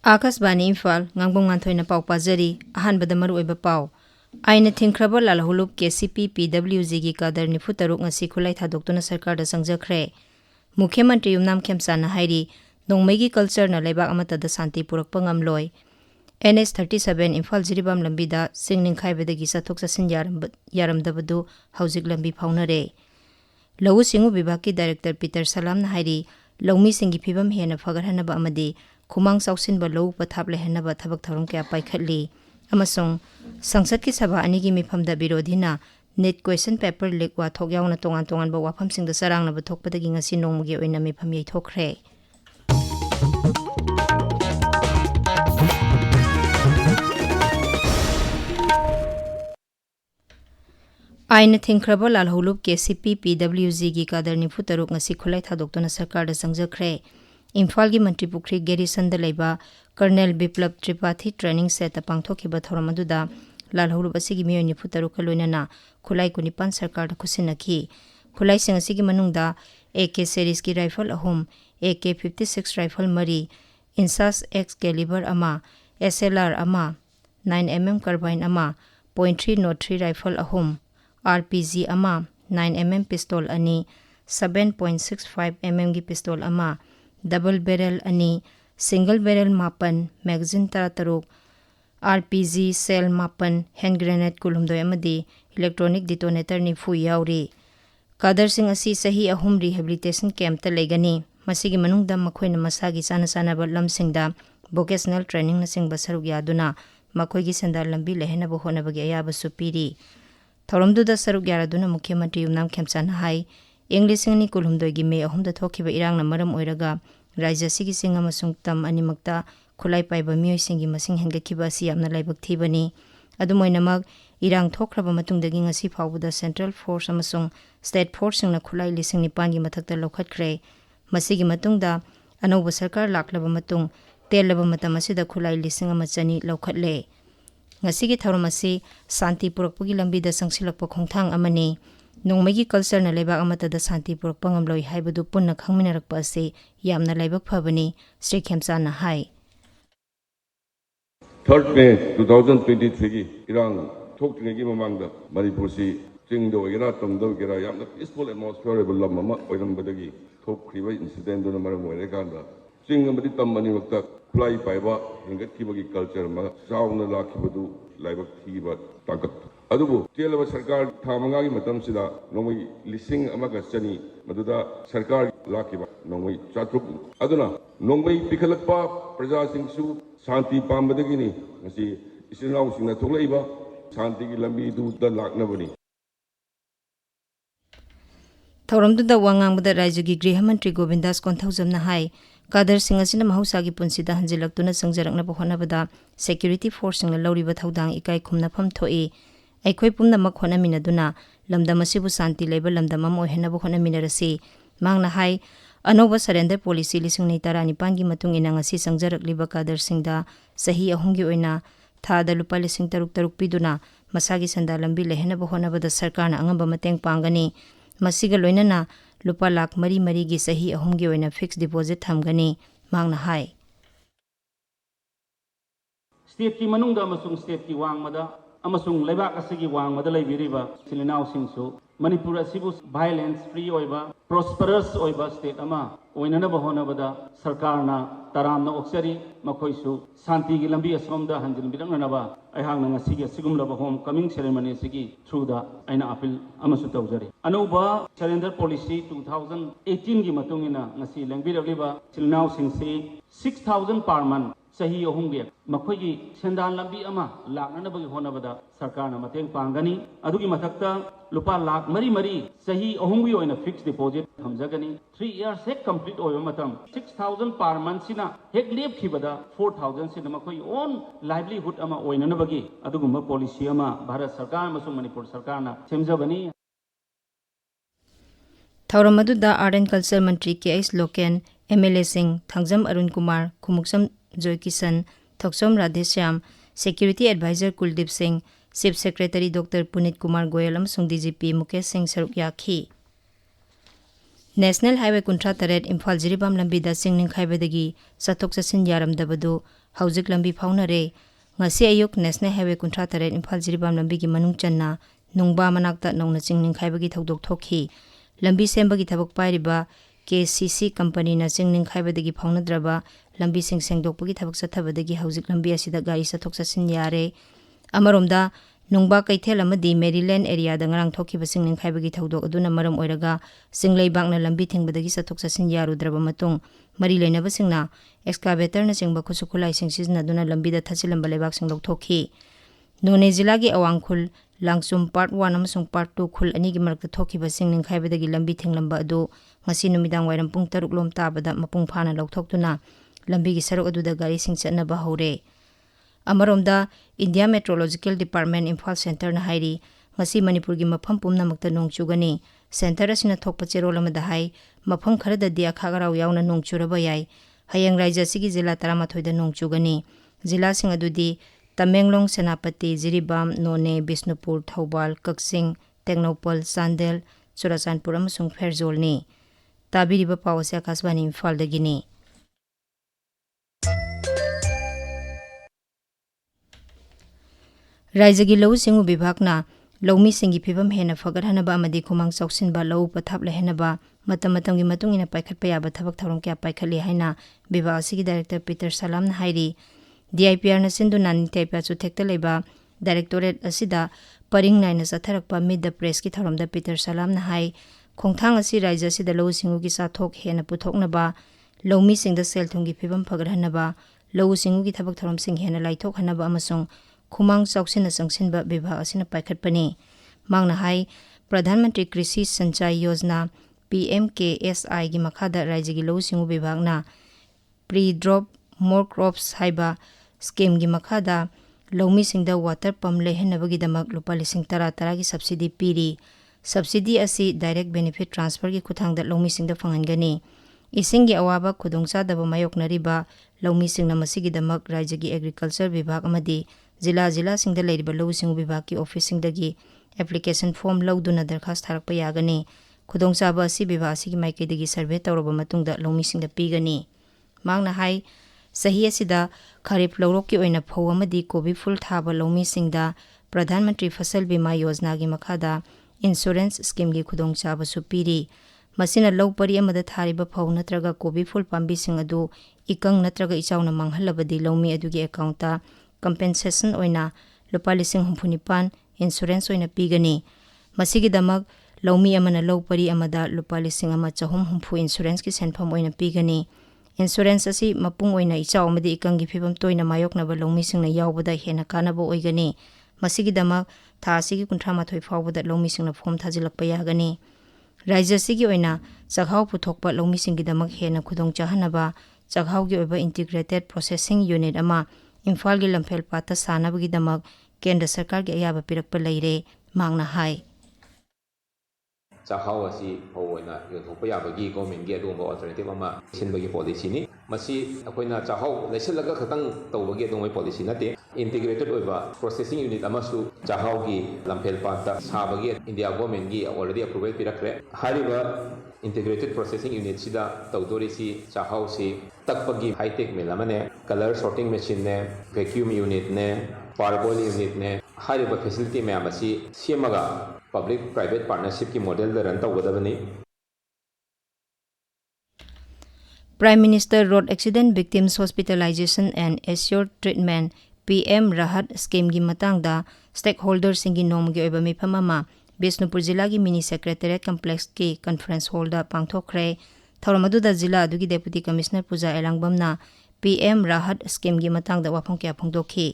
Akasbani Imphal Ngangbam Nganthoi na pau pajari ahanbada maruoiba pau aina thingkraba lalhulup KCP PWG gi kadar nifu taruk ngasi khulai thadokuna sarkar da sangjakhre Mukhyamantri Yumnam Khemsana hairi nongmai gi culture na leibak amata da santi purakpa ngamloi NS 37 Imphal Jiribam lambi da singning khaibadagi sathok sasin yaramdabadu haujik lambi phaunare Lawu Singu Vibhag ki Director Peter Salam na hairi lawmi singi phibam hena fagarhanaba amadi Khumang Sausin ba lawu pathap lehenaba thabak tharum kya paikhatli amasong sangsad ki sabha ani gi mifamda birodhina net question paper leak wa thok yauna tongan tongan ba wafam singda sarang na bathok padagi ngasi nongmugi oina mifam yei thokre Aina thingkraba lalhulup KCP PWG gi kadar nifu taruk ngasi khulai thadokuna sarkar da sangjakhre Imphal gi Mantri Pukri Garrison da laiba Colonel Biplab Tripathi training set pangthokiba thoramaduda lalhulup asigi miyoi nifu taruk loinana khulai kunipan sarkar da khusinaki khulai sing asigi manungda AK series ki rifle ahum AK 56 rifle mari Insas X caliber ama SLR ama 9mm carbine ama .303 rifle ahum RPG ama 9mm pistol ani 7.65mm gi pistol ama double barrel ani single barrel mapan magazine tarataruk RPG cell mapan hand grenade kulumdoi amadi electronic detonator ni fu yauri Kadar Singh asi sahi ahum rehabilitation camp ta legani masigi manungda makhoina masagi sana sana ba lamsingda vocational training na singba saruk yaduna makhoi gi sandar lambi lehena bo hona bagi ayaba supiri Thoramduda saruk yaraduna Mukhyamantri Yumnam Khemsana hai English ni kulumdoi gi me ahum da thokiba irang na maram oiraga Raja sigi singa masung tam animakta khulai paiba miyoi singi masing hengakhiba asi yamna laibak thibani adumoinamak irang thokraba matungdagi ngasi phawbuda Central Force amasung State Force singna khulai lising nipan gi mathakta lokhatkre masigi matungda anoba sarkar laklaba matung telaba matam asida khulai lising amachani lokhatle ngasigi tharamasi santi purakpagi lambi da sangsilakpa khongthang amani Nongmagi culture na leibak amata da santi purakpa ngamloi haibadu punna khangminarakpa ase yamna laibak phabani Sri Khemsana hai 3rd May 2023 gi irang thoktingegi mamangda Manipur si chingdo igera tongdo igera yamna peaceful atmosphere ba lam ama oirambadagi thokriba incident do na maram oirekanda ching amadi tammani wakta khulai paiba hingatkibagi culture ma sauna lakhibadu laibak thiba takat adubu telaba sarkar thamanga gi matam sida nongoi lising amaga chani maduda sarkar lakiba nongoi chatruk aduna nongoi pikhalakpa praja singsu santi pambadagi ni ngasi isinau singna thoklaiba santi gi lambi du da laknabani Thoramduda wangangbada Rajya gi Griha Mantri Govindas Konthaujamna hai Kadar Singh asina mahusagi punsida hanjilaktuna sangjarakna bahonabada security force singna lauriba thaudang ikai khumna pham thoi Aikhoi pumna makhona minaduna lamdam asibu santi leiba lamdam am ohena bo khona minarasi mangna hai anoba surrender policy lising nei tarani pangi matung ina ngasi sangjarak liba Kadar Singhda sahi ahungi oina thada lupa lising taruk taruk piduna masagi sanda lambi lehena bo khona bada sarkarna angamba mateng pangani masiga loinana lupa lakh mari mari gi sahi ahungi oina fixed deposit thamgani mangna hai state ki manungda masung state ki wangmada amasung leibak asigi wangmada leibiriba silinau singsu Manipur asibu violence free oiba prosperous oiba state ama oinana bahona bada sarkarna taramna oksari makhoisu santi gi lambi asomda hanjil birangnaba aihang na ngasigi sigumla bahom coming ceremony sigi through the aina appeal amasu tawjari anuba surrender policy 2018 gi matungina ngasi lengbiragliba silinau singsi 6000 per month sahi ahumge makhoigi sendan lambi ama laknana bagi honabada sarkarna mateng pangani adugi mathakta lupa lakh mari mari sahi ahumgi oina fixed deposit thamjagani 3 years hek complete oyo matam 6000 per month sina hek lep khibada 4000 sina makhoi own livelihood ama oinana bagi adugumba policy ama Bharat Sarkar amasung Manipur Sarkarna semjabani Thauramadu Art and Culture Mantri KS Loken MLA Singh Thangjam Arun Kumar Khumuksam Joy Kisan Thoksom Radheshyam Security Advisor Kuldeep Singh Chief Secretary Dr. Punit Kumar Goyal amasung DGP Mukesh Singh saruk yakhi National Highway Kuntra Taret Imphal Jiribam Lambida Singning Khaibadagi Satok Sasin Yaramdabadu hauzik lambi faunare ngasi ayuk National Highway 38 Imphal Jiribam lambi gi manung channa nungba manakta nongna chingning khaibagi thodok thokhi lambi sembagi thabak pairiba KCC company na chingning khaibadagi phaunadraba lambi sing sengdokpagi thabak chathabadagi hauzik lambi asida gari sathok sasin yare amaromda nungba kaithel amadi Maryland area da ngarang thokhiba singning khaibagi thodok aduna maram oiraga singleibakna lambi thingbadagi sathok sasin yarudraba matung mari leinaba singna excavator na chingba khusukhulai sing sizna duna lambi da thachilamba lebak sing lokthokhi None jila gi awangkhul langsum part 1 amasung part 2 khul ani gi marakta thokhiba singning khaibadagi lambi thinglamba adu ngasi numidang wairam pung 6 lom tabada mapung phana lokthokduna lambi gi saruk adu da gari sing chatnaba hore Amaromda India Meteorological Department Imphal Center na hairi ngasi Manipur gi mafam pumnamakta nongchugani center asina thokpa cherol amada hai mafam kharada dia khagarau yauna nongchuraba yai hayang raija sigi jila 13 da nongchugani jila sing adudi Tamenglong Senapati Jiribam None Bisnupur Thaubal Kaksing Technopol Sandel Churachandpur amasung Ferjol ni tabiriba pawase akasbani Imphal dagini Raijagi lau singu bibhakna laumi singi phibam hena fagarhanaba amadi khumang choksinba lau pathap lehenaba matam-matamgi matungina paikhatpa yaba thabak tharom kya paikhatli haina bibha asigi director Peter Salam na hairi DIPR na sinduna nitaipa chu thekta leba directorate asida paring naina satharakpa mid the press ki tharomda Peter Salam na hai khongthang asi raija sida lau singu gi sathok hena puthoknaba laumi singda sel thungi phibam fagarhanaba lau singu gi thabak tharom sing hena laithok hanaba amasung khumang chauksina changsinba bibha asina paikhatpani mangna hai Pradhan Mantri Krishi Sanchay Yojana PMKSI gi makhada raijagi lau singu bibhagna pre-drop more crops haiba scheme gi makhada laumi singda water pump lehenabagi damak lupa lising 10 gi subsidy piri subsidy asi direct benefit transfer gi kuthangda laumi singda phangangani isingi awaba khudongcha daba mayoknariba laumi singna masigi damak raijagi agriculture vibhag amadi jila singda leiriba lau singu vibhag ki office singdagi application form lauduna darkhas tharakpa yagani khudongcha ba asi vibhag asigi maikidagi survey tawraba matungda laumi singda pigani mangna hai sahi asida kharif lawrok ki oina phau amadi kobi full thaba laumi singda Pradhan Mantri Fasal Bima Yojana gi makhada insurance scheme gi khudongcha ba supiri masina law pari amada thariba phau natraga kobi full pambi sing adu ikang natraga ichauna manghalabadi laumi adugi account ta compensation oina lupa lising 65 insurance oina pigani masigi damak laumi amana law pari amada lupa lising ama chahum humpu insurance ki senpham oina pigani insurance asi mapung oina ichaw amadi ikangi phibam toina mayoknaba laumi singna yawbada hena kanaba oigani masigi damak tha asigi 38 fawbada laumi singna form thajilakpa yagani raija sigi oina chakhaw puthokpa laumi singi damak hena khudong chahanaba chakhaw gi oba integrated processing unit ama Imphal gi lamphel pata sanabagi damak Kendra Sarkar gi ayaba pirakpa leire mangna hai Chakhaw asi hoina yothokpa yabagi government gi adumba alternative ama sinbagi policy ni masi akoina chakhaw laisellaga khatang tawbagi adumai policy nate integrated oiba processing unit amasu chakhaw gi lamphel pata sabagi India government gi already approval pirakre hariba integrated processing unit sida tawdorisi chakhaw si takpagi high tech melamane color sorting machine ne vacuum unit ne parboil unit ne hariba facility me amasi semaga public private partnership ki model da ran tawgadabani Prime Minister Road Accident Victims Hospitalization and Assured Treatment PM Rahat scheme gi matangda stakeholder singi nomgi oiba mifam ama Bisnupur jila gi mini secretariat complex ki conference hall da pangthokre Thauramadu da jila adugi deputy commissioner Puja Elangbam na PM Rahat scheme gi matangda wafong kya phongdokhi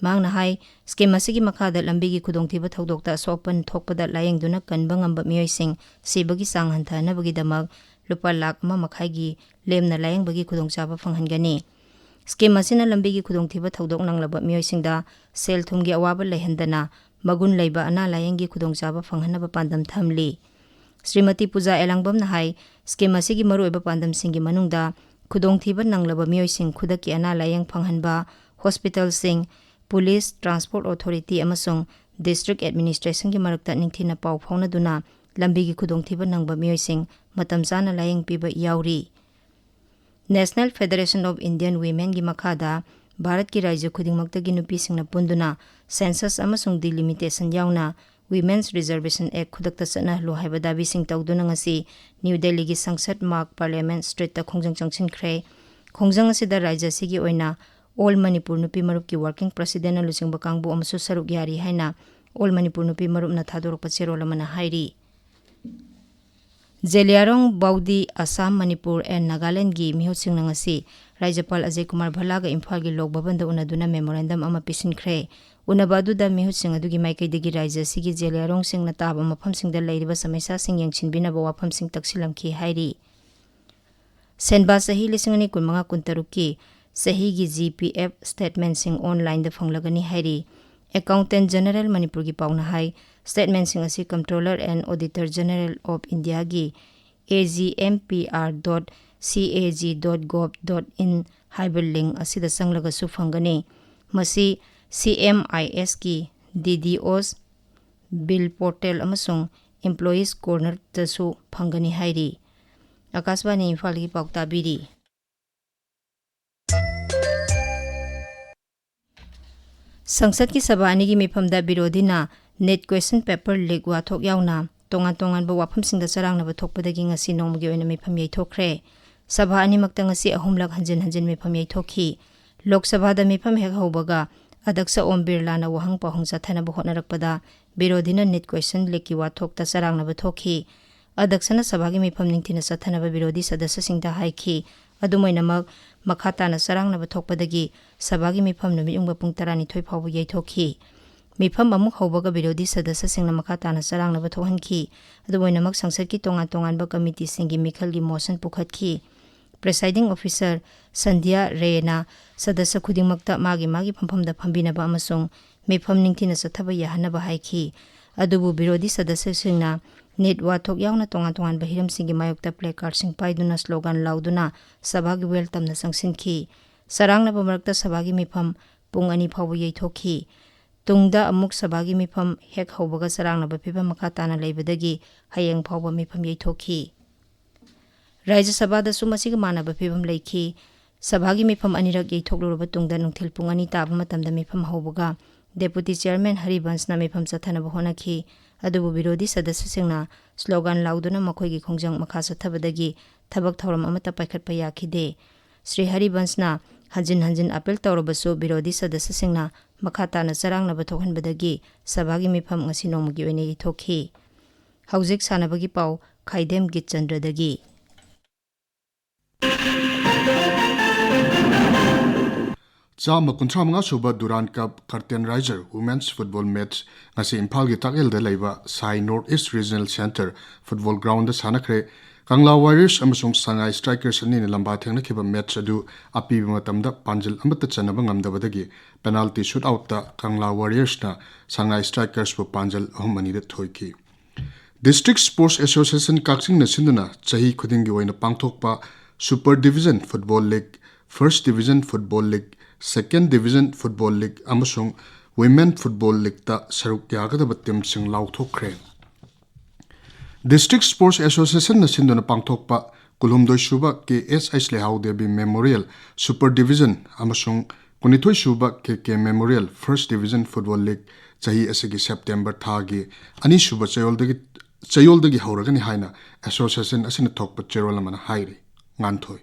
mangna hai scheme asigi makhada lambi gi khudongthiba thodokta sopan thokpada layengduna kanba ngamba miyoising sibagi sang hanthana bagi damak lupa lakh ma makhai gi lemna layeng bagi khudongchaba phanghangani scheme asina lambi gi khudongthiba thodok nanglaba miyoisingda sel thumgi awaba lehendana magun leiba ana layeng gi khudongchaba phanghanaba pandam thamli Srimati Puja Elangbam na hai scheme asigi maruiba pandam singi manungda khudongthiba nanglaba miyoising khudaki ana layeng phanghanba hospital sing Police Transport Authority amasung District Administration gi marakta ningthina pau phaunaduna lambi gi khudongthiba nangba miyoising matam chana layeng piba yauri National Federation of Indian Women gi makhada Bharat ki Rajya khudingmaktagi nupisingna punduna census amasung delimitation yauna Women's Reservation Act khudakta chana lo haiba dabi sing tawduna ngasi New Delhi gi Sangsad Mark Parliament Street ta khongjang changchin khre khongjang asida Rajya sigi oina All Manipur nupi marup ki working president alusingba kangbu amasu saruk yari haina All Manipur nupi marup na thadorokpa cherol amana hairi Zeliarong Baudi Assam Manipur and Nagaland gi mihusing ngasi Rajapal Ajay Kumar Bhala ga Imphal gi lok babanda unaduna memorandum ama pisin khre unabadu da mihusing adugi maikai degi Rajya sigi Zeliarong sing na taba mafam sing da leiriba samaisa sing yangchinbina ba wafam sing taksilamki hairi Senba sahi lisingani kunmanga kuntaruki sahi gi GPF statement sing online da phanglagani hairi Accountant General Manipur gi pauna hai statement sing asi Comptroller and Auditor General of India gi agmpr.cag.gov.in haiba link asida sanglaga su phangani masi CMIS ki DDOs bill portal amasung employees corner tasu phangani hairi Akaswani Imphal gi paukta biri Sangsad ki sabani gi mifamda birodina net question paper leak wa thok yauna tongan tongan ba wafam singda sarang na ba thokpadagi ngasi nongmagi oina mifam yai thokre sabha ani makta ngasi ahumlak hanjin mifam yai thokhi lok sabha da mifam hek hobaga adaksa Om Birla na wahang pahong sathana ba honarakpada birodina net question leak ki wa thokta sarang na ba thokhi adaksa na sabha gi mifam ningthina sathana ba birodi sadasya singda haikhi adumoinamak makhata na sarang na ba thokpadagi sabha gi mifam numi ungba pung 12 phawbu yai thokhi Mifam amuk haubaga birodi sadasya singna makhata na sarang na ba thokhanki adumoinamak sangsad ki tongan ba committee singi mikhal gi motion pukhatki Presiding Officer Sandhya Rayna sadasya khudingmakta magi phampham da phambina ba amasung mifam ningthina sathaba yahana ba haiki adubu birodi sadasya singna net wa thok yauna tongan ba hiram singi mayokta placard sing paiduna slogan lauduna sabha gi welcome na sangsinki sarang na ba marakta sabha gi mifam pung ani phawbu yai thokhi Tungda amuk sabagi mifam hek haubaga sarang na bapiba makata na leibadagi hayang phawba mifam yai thokhi Rajya Sabha da sumasiga mana bapibam leikhi sabagi mifam anirak yai thokluraba tungda nungthil pung ani taba matamda mifam haubaga Deputy Chairman Haribans na mifam sathana ba honakhi adubu birodi sadasya singna slogan lauduna makhoi gi khongjang makha sathabadagi thabak thoram amata paikhatpa yakhide Sri Haribans na hanjin apel tawrabasu birodi sadasya singna makhata na sarang na bathokhan badagi sabagi mifam ngasi nongmagi oine gi thokhi haujik sanabagi pau Khaidem Geetchandra dagi Chama kuntra mga suba Durand Cup Curtain Riser Women's Football Match ngasi Imphal gi takil da leiba Sai North East Regional Center Football Ground da sanakre Kangla Warriors amasung Sangai Strikers ani na lamba thengna khiba match adu api matamda panjil amata chanaba ngamdabadagi penalty shootout ta Kangla Warriors na Sangai Strikers bu panjil ahumani da thoiki District Sports Association kaksing na sinduna chahi khudingi oina pangthokpa Super Division Football League First Division Football League Second Division Football League amasung Women Football League ta saruk yagadaba team sing lauthokre District Sports Association na sinduna pangthokpa kulhumdoi suba KSH Lehau Devi Memorial Super Division amasung kunithoi suba KK Memorial First Division Football League chahi asigi September thagi ani suba chayoldagi hauragani haina association asina thokpa cherol amana hairi Nganthoi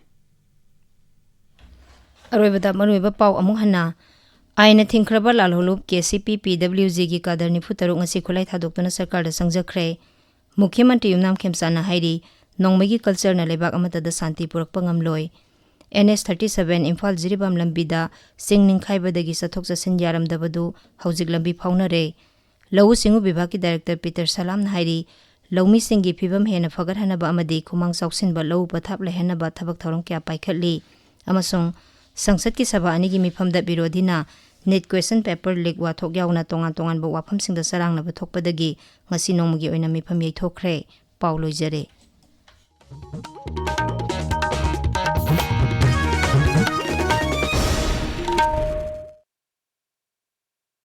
Aroibada maruiba pau amung hana aina thingkraba lalholup KCP PWG gi kadarni futaruk ngasi khulai thadokna sarkar da sangjakre Mukhyamantri Yumnam Khemsana hairi nongmagi culture na lebak amata da santi purakpa ngamloi NS 37 Imphal Jiribam lambida singning khaibadagi sathok sasin yaramdabadu haujik lambi phaunare Lawu Singu Bibhag ki Director Peter Salam hairi Lawmi singi phibam hena fagar hanaba amadi khumang sauksin ba lawu pathap lehena ba thabak thorom kya paikhatli amasung sangsad ki sabha ani gi mifamda birodina net question paper leak wa thok yauna tongan ba wafam singda sarang na ba thokpadagi ngasi nongmagi oina mifam yai thokre Paulo Jare